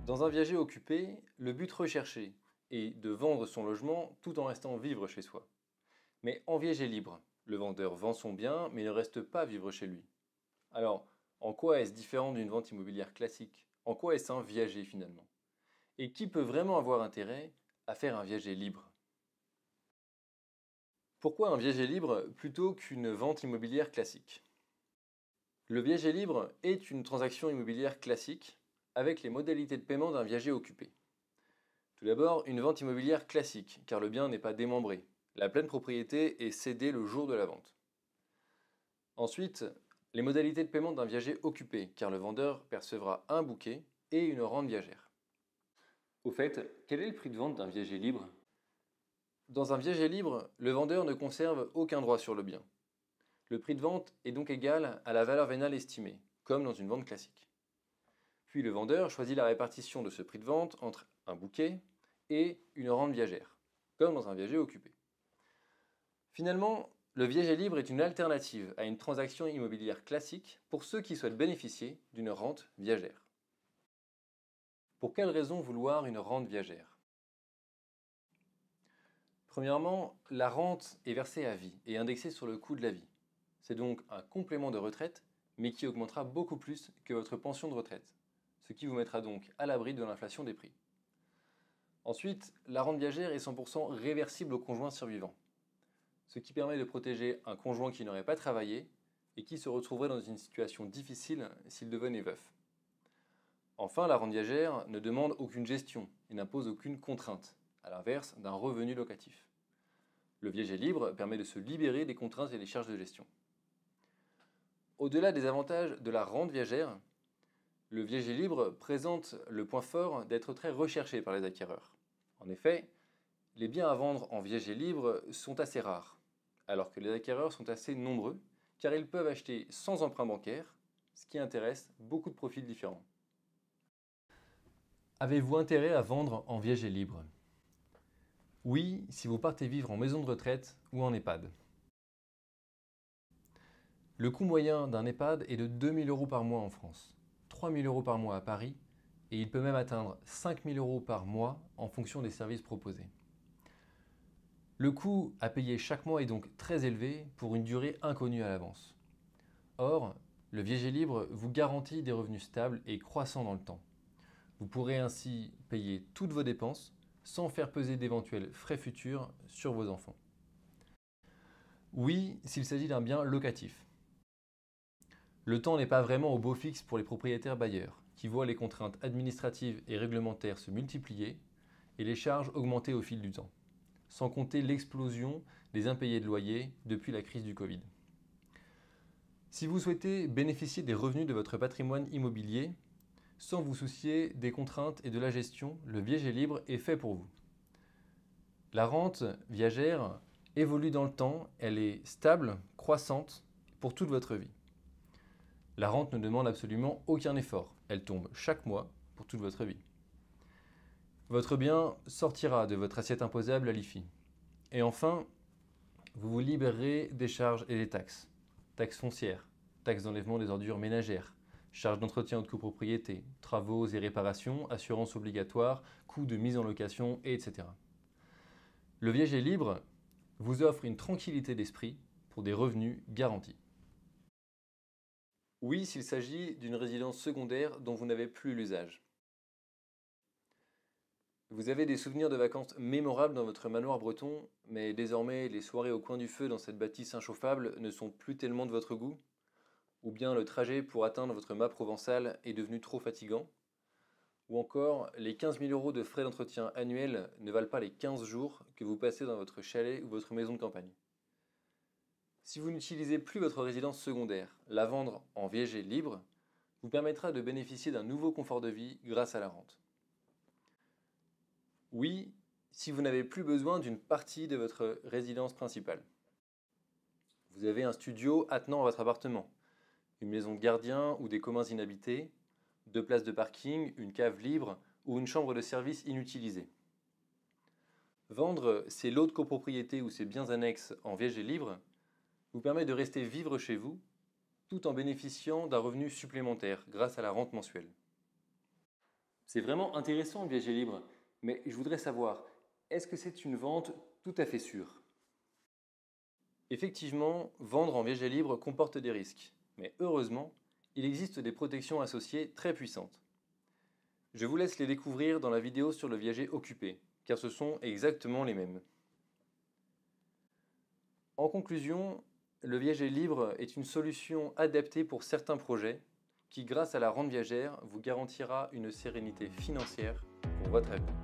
Dans un viager occupé, le but recherché est de vendre son logement tout en restant vivre chez soi. Mais en viager libre, le vendeur vend son bien mais ne reste pas vivre chez lui. Alors, en quoi est-ce différent d'une vente immobilière classique? En quoi est-ce un viager finalement? Et qui peut vraiment avoir intérêt à faire un viager libre? Pourquoi un viager libre plutôt qu'une vente immobilière classique? Le viager libre est une transaction immobilière classique avec les modalités de paiement d'un viager occupé. Tout d'abord, une vente immobilière classique, car le bien n'est pas démembré. La pleine propriété est cédée le jour de la vente. Ensuite, les modalités de paiement d'un viager occupé, car le vendeur percevra un bouquet et une rente viagère. Au fait, quel est le prix de vente d'un viager libre? Dans un viager libre, le vendeur ne conserve aucun droit sur le bien. Le prix de vente est donc égal à la valeur vénale estimée, comme dans une vente classique. Puis le vendeur choisit la répartition de ce prix de vente entre un bouquet et une rente viagère, comme dans un viager occupé. Finalement, le viager libre est une alternative à une transaction immobilière classique pour ceux qui souhaitent bénéficier d'une rente viagère. Pour quelle raison vouloir une rente viagère? Premièrement, la rente est versée à vie et indexée sur le coût de la vie. C'est donc un complément de retraite, mais qui augmentera beaucoup plus que votre pension de retraite, ce qui vous mettra donc à l'abri de l'inflation des prix. Ensuite, la rente viagère est 100% réversible au conjoint survivant, ce qui permet de protéger un conjoint qui n'aurait pas travaillé et qui se retrouverait dans une situation difficile s'il devenait veuf. Enfin, la rente viagère ne demande aucune gestion et n'impose aucune contrainte, à l'inverse d'un revenu locatif. Le viager libre permet de se libérer des contraintes et des charges de gestion. Au-delà des avantages de la rente viagère, le viager libre présente le point fort d'être très recherché par les acquéreurs. En effet, les biens à vendre en viager libre sont assez rares, alors que les acquéreurs sont assez nombreux, car ils peuvent acheter sans emprunt bancaire, ce qui intéresse beaucoup de profils différents. Avez-vous intérêt à vendre en viager libre? Oui, si vous partez vivre en maison de retraite ou en EHPAD. Le coût moyen d'un EHPAD est de 2 000 euros par mois en France, 3 000 euros par mois à Paris, et il peut même atteindre 5 000 euros par mois en fonction des services proposés. Le coût à payer chaque mois est donc très élevé pour une durée inconnue à l'avance. Or, le viager libre vous garantit des revenus stables et croissants dans le temps. Vous pourrez ainsi payer toutes vos dépenses sans faire peser d'éventuels frais futurs sur vos enfants. Oui, s'il s'agit d'un bien locatif. Le temps n'est pas vraiment au beau fixe pour les propriétaires bailleurs, qui voient les contraintes administratives et réglementaires se multiplier et les charges augmenter au fil du temps, sans compter l'explosion des impayés de loyer depuis la crise du Covid. Si vous souhaitez bénéficier des revenus de votre patrimoine immobilier, sans vous soucier des contraintes et de la gestion, le viager libre est fait pour vous. La rente viagère évolue dans le temps, elle est stable, croissante pour toute votre vie. La rente ne demande absolument aucun effort, elle tombe chaque mois pour toute votre vie. Votre bien sortira de votre assiette imposable à l'IFI. Et enfin, vous vous libérerez des charges et des taxes. Taxes foncières, taxes d'enlèvement des ordures ménagères, charges d'entretien ou de copropriété, travaux et réparations, assurances obligatoires, coûts de mise en location, etc. Le viager libre vous offre une tranquillité d'esprit pour des revenus garantis. Oui, s'il s'agit d'une résidence secondaire dont vous n'avez plus l'usage. Vous avez des souvenirs de vacances mémorables dans votre manoir breton, mais désormais les soirées au coin du feu dans cette bâtisse inchauffable ne sont plus tellement de votre goût? Ou bien le trajet pour atteindre votre mât provençal est devenu trop fatigant? Ou encore, les 15 000 euros de frais d'entretien annuels ne valent pas les 15 jours que vous passez dans votre chalet ou votre maison de campagne? Si vous n'utilisez plus votre résidence secondaire, la vendre en viager libre vous permettra de bénéficier d'un nouveau confort de vie grâce à la rente. Oui, si vous n'avez plus besoin d'une partie de votre résidence principale. Vous avez un studio attenant à votre appartement, une maison de gardien ou des communs inhabités, 2 places de parking, une cave libre ou une chambre de service inutilisée. Vendre ces lots de copropriété ou ces biens annexes en viager libre vous permet de rester vivre chez vous tout en bénéficiant d'un revenu supplémentaire grâce à la rente mensuelle. C'est vraiment intéressant le viager libre, mais je voudrais savoir, est-ce que c'est une vente tout à fait sûre? Effectivement, vendre en viager libre comporte des risques, mais heureusement, il existe des protections associées très puissantes. Je vous laisse les découvrir dans la vidéo sur le viager occupé, car ce sont exactement les mêmes. En conclusion, le viager libre est une solution adaptée pour certains projets qui, grâce à la rente viagère, vous garantira une sérénité financière pour votre avenir.